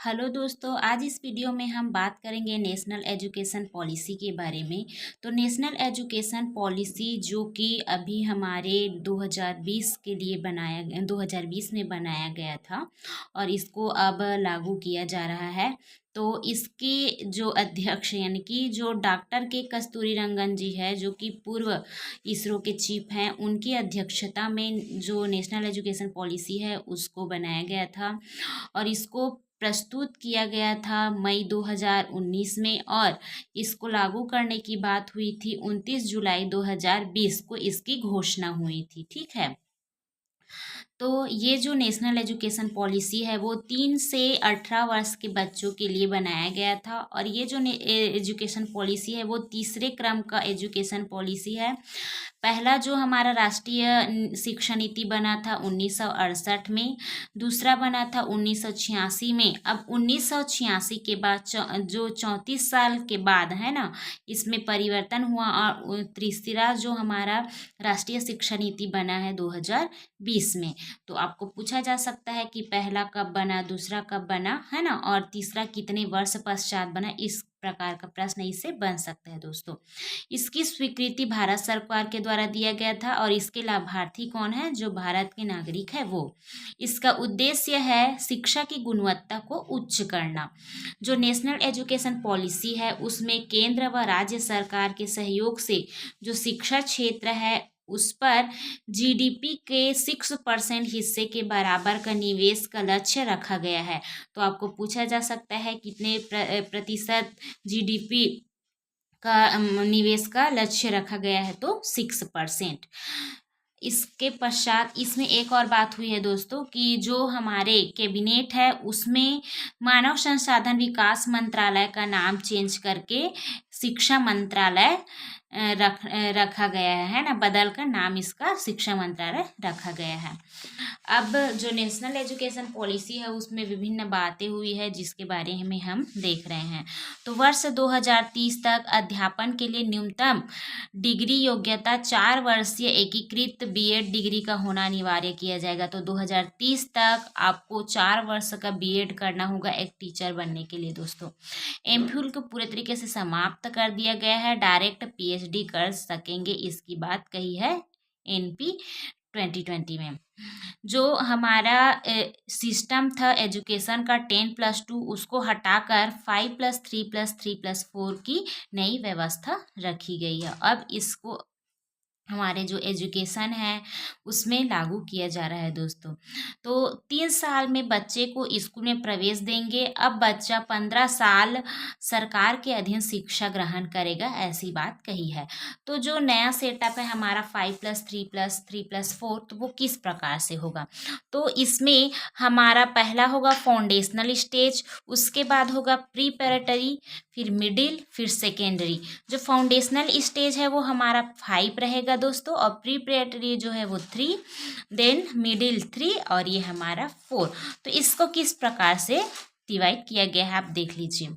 Hello दोस्तों, आज इस वीडियो में हम बात करेंगे नेशनल एजुकेशन पॉलिसी के बारे में। तो नेशनल एजुकेशन पॉलिसी जो कि अभी हमारे 2020 के लिए 2020 में बनाया गया था और इसको अब लागू किया जा रहा है। तो इसके जो अध्यक्ष यानी कि जो डॉक्टर के कस्तूरी रंगन जी है, जो कि पूर्व इसरो के चीफ हैं, उनकी अध्यक्षता में जो नेशनल एजुकेशन पॉलिसी है उसको बनाया गया था और इसको प्रस्तुत किया गया था मई 2019 में और इसको लागू करने की बात हुई थी 29 जुलाई 2020 को इसकी घोषणा हुई थी। ठीक है। तो ये जो नेशनल एजुकेशन पॉलिसी है वो 3 से 18 वर्ष के बच्चों के लिए बनाया गया था और ये जो एजुकेशन पॉलिसी है वो तीसरे क्रम का एजुकेशन पॉलिसी है। पहला जो हमारा राष्ट्रीय शिक्षा नीति बना था 1968 में, दूसरा बना था 1986 में। अब 1986 के बाद जो 34 साल के बाद है ना, इसमें परिवर्तन हुआ और तीसरा जो हमारा राष्ट्रीय शिक्षा नीति बना है 2020 में। तो आपको पूछा जा सकता है कि पहला कब बना, दूसरा कब बना, है ना, और तीसरा कितने वर्ष पश्चात बना। इस प्रकार का प्रश्न इससे बन सकता है दोस्तों। इसकी स्वीकृति भारत सरकार के द्वारा दिया गया था और इसके लाभार्थी कौन है? जो भारत के नागरिक है वो। इसका उद्देश्य है शिक्षा की गुणवत्ता को उच्च करना। जो नेशनल एजुकेशन पॉलिसी है उसमें केंद्र व राज्य सरकार के सहयोग से जो शिक्षा क्षेत्र है उस पर जीडीपी के 6% हिस्से के बराबर का निवेश का लक्ष्य रखा गया है। तो आपको पूछा जा सकता है कितने प्रतिशत जीडीपी का निवेश का लक्ष्य रखा गया है? तो 6%। इसके पश्चात इसमें एक और बात हुई है दोस्तों कि जो हमारे कैबिनेट है उसमें मानव संसाधन विकास मंत्रालय का नाम चेंज करके शिक्षा मंत्रालय रखा गया है ना, बदल कर नाम इसका शिक्षा मंत्रालय रखा गया है। अब जो नेशनल एजुकेशन पॉलिसी है उसमें विभिन्न बातें हुई है जिसके बारे में हम देख रहे हैं। तो वर्ष 2030 तक अध्यापन के लिए न्यूनतम डिग्री योग्यता 4 वर्षीय एकीकृत बीएड डिग्री का होना अनिवार्य किया जाएगा। तो 2030 तक आपको 4 वर्ष का बीएड करना होगा एक टीचर बनने के लिए दोस्तों। एमफिल को पूरे तरीके से समाप्त कर दिया गया है, डायरेक्ट पीएचडी कर सकेंगे, इसकी बात कही है एनपी 2020 में। जो हमारा सिस्टम था एजुकेशन का 10+2 उसको हटाकर 5+3+3+4 की नई व्यवस्था रखी गई है। अब इसको हमारे जो एजुकेशन है उसमें लागू किया जा रहा है दोस्तों। तो 3 साल में बच्चे को स्कूल में प्रवेश देंगे। अब बच्चा 15 साल सरकार के अधीन शिक्षा ग्रहण करेगा, ऐसी बात कही है। तो जो नया सेटअप है हमारा 5+3+3+4, तो वो किस प्रकार से होगा? तो इसमें हमारा पहला होगा फाउंडेशनल स्टेज, उसके बाद होगा प्रीपैरेटरी, फिर मिडिल, फिर सेकेंडरी। जो फाउंडेशनल स्टेज है वो हमारा 5 रहेगा दोस्तों और प्रीपैरेटरी जो है वो 3, देन मिडिल 3 और ये हमारा 4। तो इसको किस प्रकार से डिवाइड किया गया है आप देख लीजिए।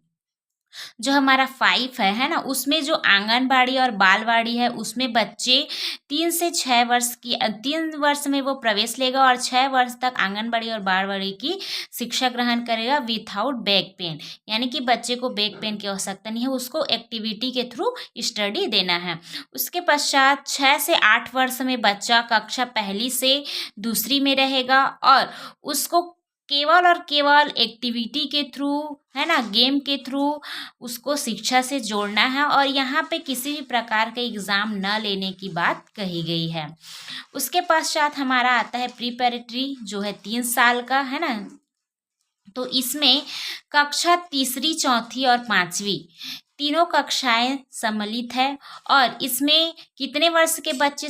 जो हमारा 5 है ना, उसमें जो आंगनबाड़ी और बालवाड़ी है उसमें बच्चे 3 से 6 वर्ष की 3 वर्ष में वो प्रवेश लेगा और 6 वर्ष तक आंगनबाड़ी और बालवाड़ी की शिक्षा ग्रहण करेगा विथआउट बैक पेन। यानी कि बच्चे को बैक पेन की आवश्यकता नहीं है, उसको एक्टिविटी के थ्रू स्टडी देना है। उसके पश्चात 6 से 8 वर्ष में बच्चा कक्षा पहली से दूसरी में रहेगा और उसको केवल और केवल एक्टिविटी के थ्रू, है ना, गेम के थ्रू उसको शिक्षा से जोड़ना है और यहाँ पे किसी भी प्रकार के एग्ज़ाम न लेने की बात कही गई है। उसके पश्चात हमारा आता है प्रीपैरेटरी जो है 3 साल का, है ना। तो इसमें कक्षा तीसरी, चौथी और 5वीं तीनों कक्षाएं सम्मिलित है और इसमें कितने वर्ष के बच्चे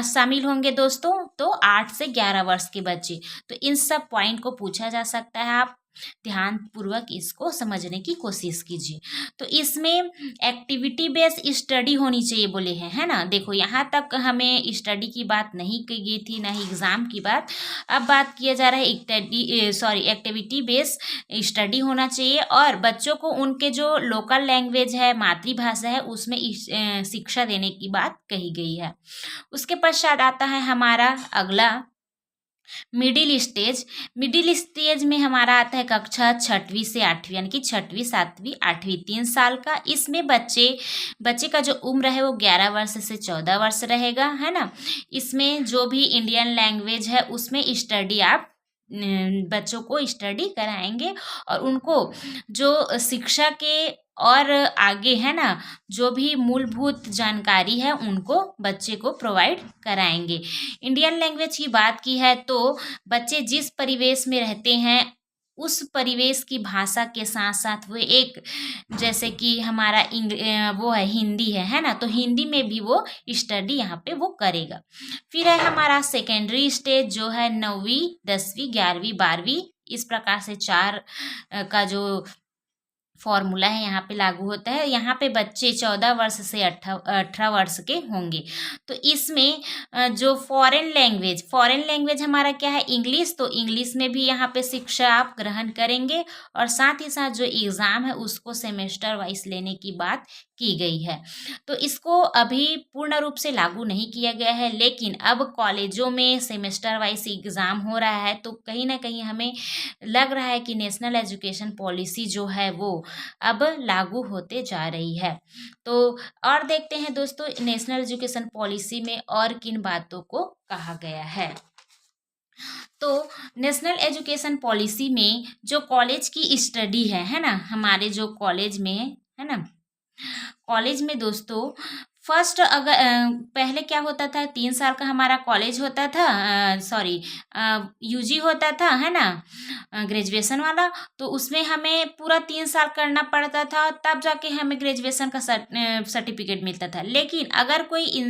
शामिल होंगे दोस्तों? तो 8 से 11 वर्ष के बच्चे। तो इन सब पॉइंट को पूछा जा सकता है, आप ध्यान पूर्वक इसको समझने की कोशिश कीजिए। तो इसमें एक्टिविटी बेस्ड स्टडी होनी चाहिए बोले हैं, है ना। देखो यहाँ तक हमें स्टडी की बात नहीं की गई थी, ना ही एग्ज़ाम की बात। अब बात किया जा रहा है एक्टिविटी बेस्ड स्टडी होना चाहिए और बच्चों को उनके जो लोकल लैंग्वेज है, मातृभाषा है, उसमें शिक्षा देने की बात कही गई है। उसके पश्चात आता है हमारा अगला मिडिल स्टेज में हमारा आता है कक्षा 6वीं से 8वीं, यानी कि 6वीं 7वीं 8वीं 3 साल का। इसमें बच्चे का जो उम्र है वो 11 वर्ष से 14 वर्ष रहेगा, है ना। इसमें जो भी इंडियन लैंग्वेज है उसमें स्टडी आप बच्चों को स्टडी कराएंगे, और उनको जो शिक्षा के और आगे, है ना, जो भी मूलभूत जानकारी है उनको बच्चे को प्रोवाइड कराएंगे। इंडियन लैंग्वेज की बात की है तो बच्चे जिस परिवेश में रहते हैं उस परिवेश की भाषा के साथ साथ वो एक, जैसे कि हमारा वो है हिंदी है ना, तो हिंदी में भी वो स्टडी यहाँ पे वो करेगा। फिर है हमारा सेकेंडरी स्टेज जो है 9वीं 10वीं 11वीं 12वीं, इस प्रकार से 4 का जो फॉर्मूला है यहाँ पे लागू होता है। यहाँ पे बच्चे 14 वर्ष से 18 वर्ष के होंगे। तो इसमें जो फॉरेन लैंग्वेज हमारा क्या है, इंग्लिश। तो इंग्लिश में भी यहाँ पे शिक्षा आप ग्रहण करेंगे, और साथ ही साथ जो एग्ज़ाम है उसको सेमेस्टर वाइज लेने की बात की गई है। तो इसको अभी पूर्ण रूप से लागू नहीं किया गया है, लेकिन अब कॉलेजों में सेमेस्टर वाइज एग्ज़ाम हो रहा है, तो कहीं ना कहीं हमें लग रहा है कि नेशनल एजुकेशन पॉलिसी जो है वो अब लागू होते जा रही है। तो और देखते हैं दोस्तों नेशनल एजुकेशन पॉलिसी में और किन बातों को कहा गया है। तो नेशनल एजुकेशन पॉलिसी में जो कॉलेज की स्टडी है ना, हमारे जो कॉलेज में है ना, कॉलेज में दोस्तों फर्स्ट अगर पहले क्या होता था, 3 साल का हमारा कॉलेज होता था, सॉरी यूजी होता था, है ना, ग्रेजुएशन वाला। तो उसमें हमें पूरा 3 साल करना पड़ता था, तब जाके हमें ग्रेजुएशन का सर्टिफिकेट मिलता था। लेकिन अगर कोई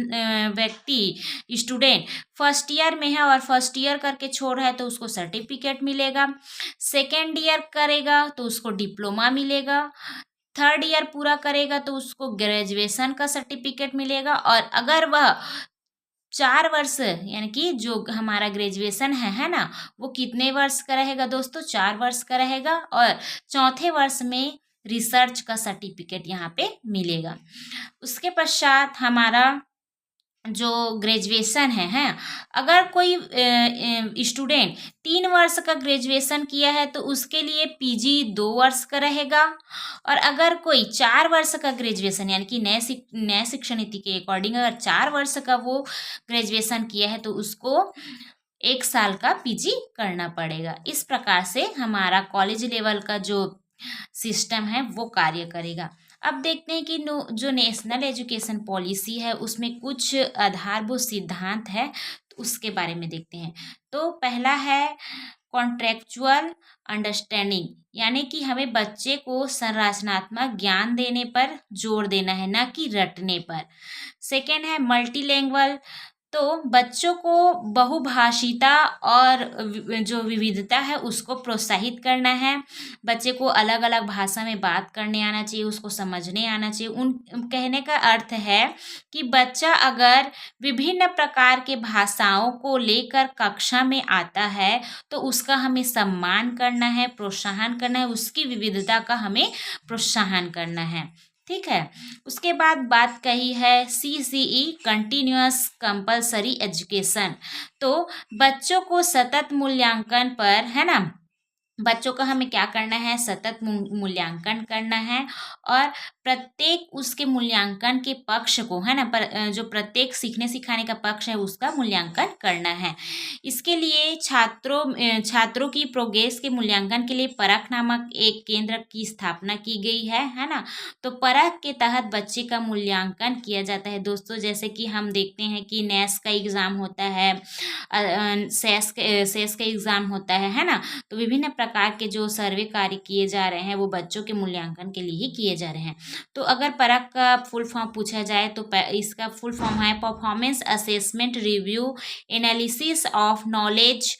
व्यक्ति स्टूडेंट फर्स्ट ईयर में है और फर्स्ट ईयर करके छोड़ रहा है तो उसको सर्टिफिकेट मिलेगा। सेकेंड ईयर करेगा तो उसको डिप्लोमा मिलेगा। थर्ड ईयर पूरा करेगा तो उसको ग्रेजुएशन का सर्टिफिकेट मिलेगा। और अगर वह 4 वर्ष, यानी कि जो हमारा ग्रेजुएशन है ना, वो कितने वर्ष का रहेगा दोस्तों, 4 वर्ष का रहेगा। और चौथे वर्ष में रिसर्च का सर्टिफिकेट यहाँ पे मिलेगा। उसके पश्चात हमारा जो ग्रेजुएशन है, अगर कोई स्टूडेंट 3 वर्ष का ग्रेजुएशन किया है तो उसके लिए पीजी 2 वर्ष का रहेगा। और अगर कोई 4 वर्ष का ग्रेजुएशन, यानी कि नए शिक्षा नीति के अकॉर्डिंग अगर 4 वर्ष का वो ग्रेजुएशन किया है तो उसको 1 साल का पीजी करना पड़ेगा। इस प्रकार से हमारा कॉलेज लेवल का जो सिस्टम है वो कार्य करेगा। अब देखते हैं कि जो नेशनल एजुकेशन पॉलिसी है उसमें कुछ आधारभूत सिद्धांत है, तो उसके बारे में देखते हैं। तो पहला है कॉन्ट्रेक्चुअल अंडरस्टैंडिंग, यानी कि हमें बच्चे को संरचनात्मक ज्ञान देने पर जोर देना है, ना कि रटने पर। सेकेंड है मल्टीलैंग्वेज, तो बच्चों को बहुभाषिता और जो विविधता है उसको प्रोत्साहित करना है। बच्चे को अलग अलग भाषा में बात करने आना चाहिए, उसको समझने आना चाहिए। उन कहने का अर्थ है कि बच्चा अगर विभिन्न प्रकार के भाषाओं को लेकर कक्षा में आता है तो उसका हमें सम्मान करना है, प्रोत्साहन करना है, उसकी विविधता का हमें प्रोत्साहन करना है। ठीक है। उसके बाद बात कही है CCE कंटिन्यूअस कंपलसरी एजुकेशन, तो बच्चों को सतत मूल्यांकन पर, है ना, बच्चों का हमें क्या करना है, सतत मूल्यांकन करना है। और प्रत्येक उसके मूल्यांकन के पक्ष को, है ना, जो प्रत्येक सीखने सिखाने का पक्ष है उसका मूल्यांकन करना है। इसके लिए छात्रों की प्रोग्रेस के मूल्यांकन के लिए परख नामक एक केंद्र की स्थापना की गई है ना। तो परख के तहत बच्चे का मूल्यांकन किया जाता है दोस्तों। जैसे कि हम देखते हैं कि नेस का एग्ज़ाम होता है, सेस का एग्ज़ाम होता है ना। तो विभिन्न प्रकार के जो सर्वे कार्य किए जा रहे हैं वो बच्चों के मूल्यांकन के लिए ही किए जा रहे हैं। तो अगर परख का फुल फॉर्म पूछा जाए तो इसका फुल फॉर्म है performance assessment review analysis of knowledge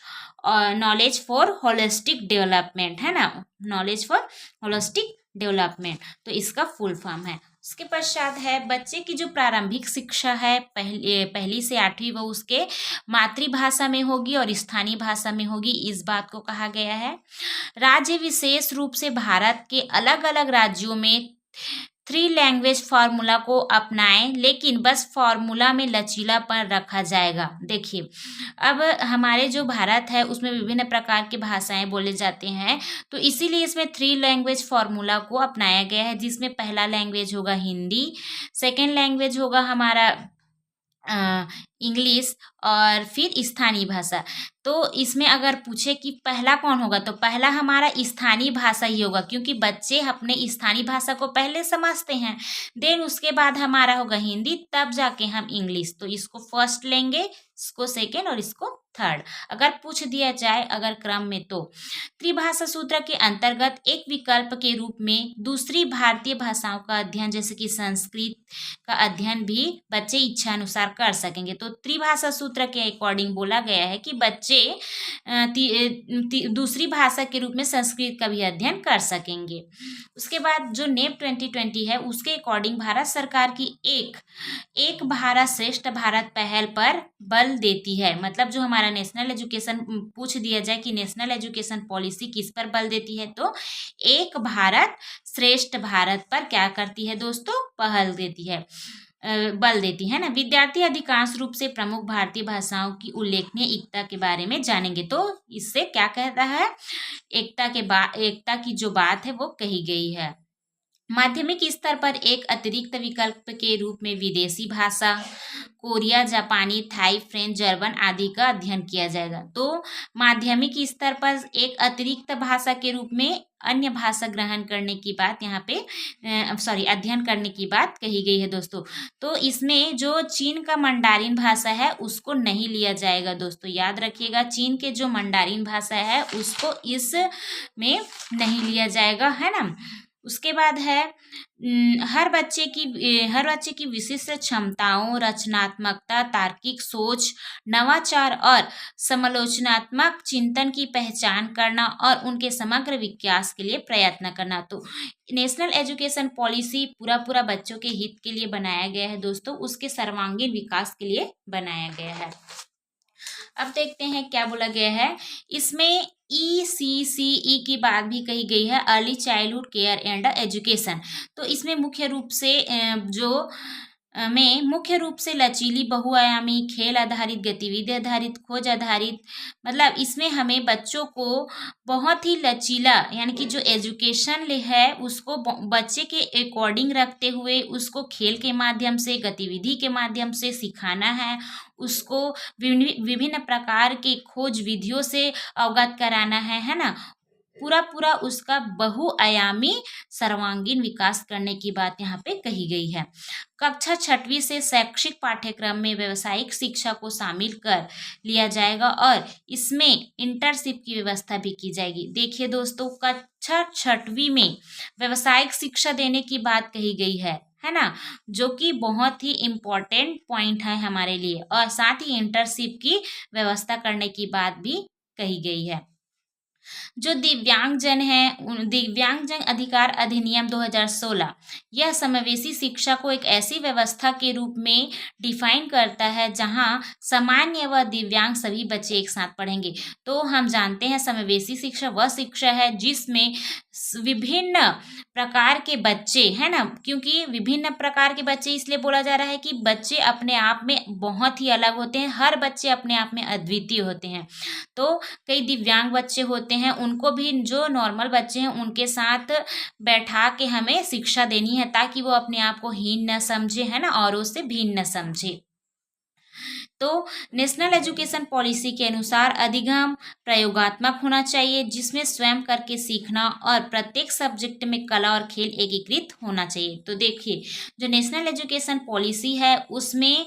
for holistic development, है ना, नॉलेज फॉर होलिस्टिक डेवलपमेंट, तो इसका फुल फॉर्म है। उसके पश्चात है बच्चे की जो प्रारंभिक शिक्षा है पहली से 8वीं वो उसके मातृभाषा में होगी और स्थानीय भाषा में होगी, इस बात को कहा गया है। राज्य विशेष रूप से भारत के अलग अलग राज्यों में थ्री लैंग्वेज फार्मूला को अपनाएं, लेकिन बस फार्मूला में लचीलापन रखा जाएगा। देखिए, अब हमारे जो भारत है उसमें विभिन्न प्रकार की भाषाएं बोले जाते हैं, तो इसीलिए इसमें थ्री लैंग्वेज फार्मूला को अपनाया गया है, जिसमें पहला लैंग्वेज होगा हिंदी, सेकेंड लैंग्वेज होगा हमारा इंग्लिश, और फिर स्थानीय भाषा। तो इसमें अगर पूछे कि पहला कौन होगा, तो पहला हमारा स्थानीय भाषा ही होगा, क्योंकि बच्चे अपने स्थानीय भाषा को पहले समझते हैं। देन उसके बाद हमारा होगा हिंदी, तब जाके हम इंग्लिश। तो इसको फर्स्ट लेंगे, इसको सेकेंड और इसको थर्ड, अगर पूछ दिया जाए अगर क्रम में। तो त्रिभाषा सूत्र के अंतर्गत एक विकल्प के रूप में दूसरी भारतीय भाषाओं का अध्ययन, जैसे कि संस्कृत का अध्ययन भी बच्चे इच्छा अनुसार कर सकेंगे। तो त्रिभाषा सूत्र के अकॉर्डिंग बोला गया है कि बच्चे दूसरी भाषा के रूप में संस्कृत का भी अध्ययन कर सकेंगे। उसके बाद जो नेप 2020 है उसके अकॉर्डिंग भारत सरकार की एक भारत श्रेष्ठ भारत पहल पर बल देती है। मतलब जो हमारा नेशनल एजुकेशन, पूछ दिया जाए कि नेशनल एजुकेशन पॉलिसी किस पर बल देती है, तो एक भारत श्रेष्ठ भारत पर क्या करती है दोस्तों, पहल देती है, बल देती है ना। विद्यार्थी अधिकांश रूप से प्रमुख भारतीय भाषाओं की उल्लेखनीय एकता के बारे में जानेंगे। तो इससे क्या कहता है, एकता की जो बात है वो कही गई है। माध्यमिक स्तर पर एक अतिरिक्त विकल्प के रूप में विदेशी भाषा, कोरिया, जापानी, थाई, फ्रेंच, जर्मन आदि का अध्ययन किया जाएगा। तो माध्यमिक स्तर पर एक अतिरिक्त भाषा के रूप में अन्य भाषा ग्रहण करने की बात यहाँ पे अध्ययन करने की बात कही गई है दोस्तों। तो इसमें जो चीन का मंडारिन भाषा है उसको नहीं लिया जाएगा दोस्तों, याद रखिएगा, चीन के जो मंडारिन भाषा है उसको इसमें नहीं लिया जाएगा, है ना। उसके बाद है हर बच्चे की विशिष्ट क्षमताओं, रचनात्मकता, तार्किक सोच, नवाचार और समालोचनात्मक चिंतन की पहचान करना और उनके समग्र विकास के लिए प्रयत्न करना। तो नेशनल एजुकेशन पॉलिसी पूरा बच्चों के हित के लिए बनाया गया है दोस्तों, उसके सर्वांगीण विकास के लिए बनाया गया है। अब देखते हैं क्या बोला गया है इसमें। ECCE की बात भी कही गई है, early childhood care and education. तो इसमें मुख्य रूप से लचीली, बहुआयामी, खेल आधारित, गतिविधि आधारित, खोज आधारित, मतलब इसमें हमें बच्चों को बहुत ही लचीला, यानी कि जो एजुकेशन है उसको बच्चे के अकॉर्डिंग रखते हुए उसको खेल के माध्यम से, गतिविधि के माध्यम से सिखाना है, उसको विभिन्न प्रकार के खोज विधियों से अवगत कराना है ना। पूरा उसका बहुआयामी सर्वांगीण विकास करने की बात यहाँ पे कही गई है। कक्षा 6वीं से शैक्षिक पाठ्यक्रम में व्यावसायिक शिक्षा को शामिल कर लिया जाएगा और इसमें इंटर्नशिप की व्यवस्था भी की जाएगी। देखिए दोस्तों, कक्षा 6वीं में व्यावसायिक शिक्षा देने की बात कही गई है ना, जो कि बहुत ही इम्पोर्टेंट पॉइंट है हमारे लिए, और साथ ही इंटर्नशिप की व्यवस्था करने की बात भी कही गई है। जो दिव्यांगजन अधिकार अधिनियम 2016 यह समावेशी शिक्षा को एक ऐसी व्यवस्था के रूप में डिफाइन करता है जहां सामान्य व दिव्यांग सभी बच्चे एक साथ पढ़ेंगे। तो हम जानते हैं समावेशी शिक्षा वह शिक्षा है जिसमें विभिन्न प्रकार के बच्चे, है ना, क्योंकि विभिन्न प्रकार के बच्चे इसलिए बोला जा रहा है कि बच्चे अपने आप में बहुत ही अलग होते हैं, हर बच्चे अपने आप में अद्वितीय होते हैं। तो कई दिव्यांग बच्चे होते हैं, उनको भी जो नॉर्मल बच्चे हैं उनके साथ बैठा के हमें शिक्षा देनी है ताकि वो अपने आप को हीन न समझे, है ना, औरों से भिन्न न समझे। तो नेशनल एजुकेशन पॉलिसी के अनुसार अधिगम प्रयोगात्मक होना चाहिए, जिसमें स्वयं करके सीखना और प्रत्येक सब्जेक्ट में कला और खेल एकीकृत होना चाहिए। तो देखिए, जो नेशनल एजुकेशन पॉलिसी है उसमें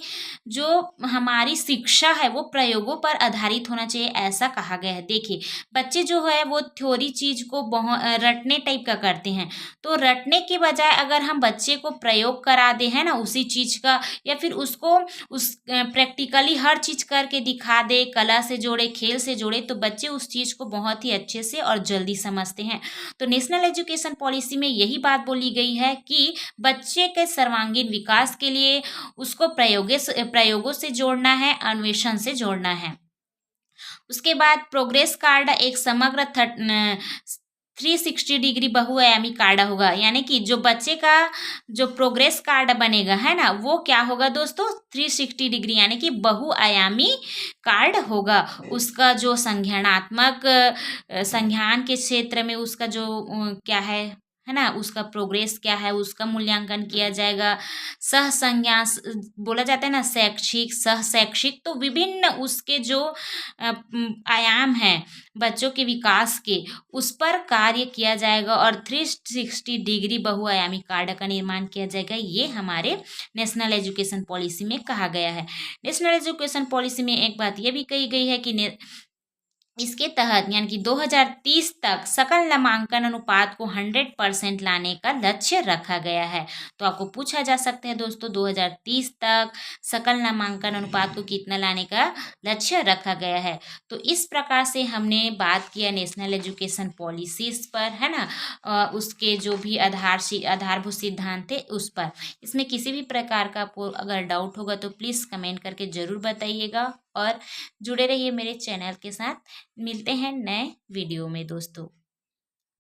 जो हमारी शिक्षा है वो प्रयोगों पर आधारित होना चाहिए, ऐसा कहा गया है। देखिए, बच्चे जो है वो थ्योरी चीज को रटने टाइप का करते हैं, तो रटने के बजाय अगर हम बच्चे को प्रयोग करा दे, है ना, उसी चीज का, या फिर उसको उस प्रैक्टिकली हर चीज करके दिखा दे, कला से जोड़े, खेल से जोड़े, तो बच्चे उस चीज को बहुत ही अच्छे से और जल्दी समझते हैं। तो नेशनल एजुकेशन पॉलिसी में यही बात बोली गई है कि बच्चे के सर्वांगीण विकास के लिए उसको प्रयोगों से जोड़ना है, अन्वेषण से जोड़ना है। उसके बाद प्रोग्रेस कार्ड एक समग्र 360 डिग्री बहुआयामी कार्ड होगा, यानी कि जो बच्चे का जो प्रोग्रेस कार्ड बनेगा है ना, वो क्या होगा दोस्तों, 360 डिग्री यानी कि बहुआयामी कार्ड होगा। उसका जो संज्ञानात्मक संज्ञान के क्षेत्र में उसका जो क्या है ना, उसका प्रोग्रेस क्या है, उसका मूल्यांकन किया जाएगा। सह संज्ञा बोला जाता है ना, शैक्षिक सह शैक्षिक, तो विभिन्न उसके जो आयाम हैं बच्चों के विकास के, उस पर कार्य किया जाएगा और 360 डिग्री बहुआयामी कार्ड का निर्माण किया जाएगा। ये हमारे नेशनल एजुकेशन पॉलिसी में कहा गया है। नेशनल एजुकेशन पॉलिसी में एक बात ये भी कही गई है कि इसके तहत यानी कि 2030 तक सकल नामांकन अनुपात को 100% लाने का लक्ष्य रखा गया है। तो आपको पूछा जा सकता है दोस्तों, 2030 तक सकल नामांकन अनुपात को कितना लाने का लक्ष्य रखा गया है। तो इस प्रकार से हमने बात किया नेशनल एजुकेशन पॉलिसीज पर, है ना, उसके जो भी आधारभूत सिद्धांत थे उस पर। इसमें किसी भी प्रकार का आपको अगर डाउट होगा तो प्लीज़ कमेंट करके ज़रूर बताइएगा और जुड़े रहिए मेरे चैनल के साथ। मिलते हैं नए वीडियो में दोस्तों।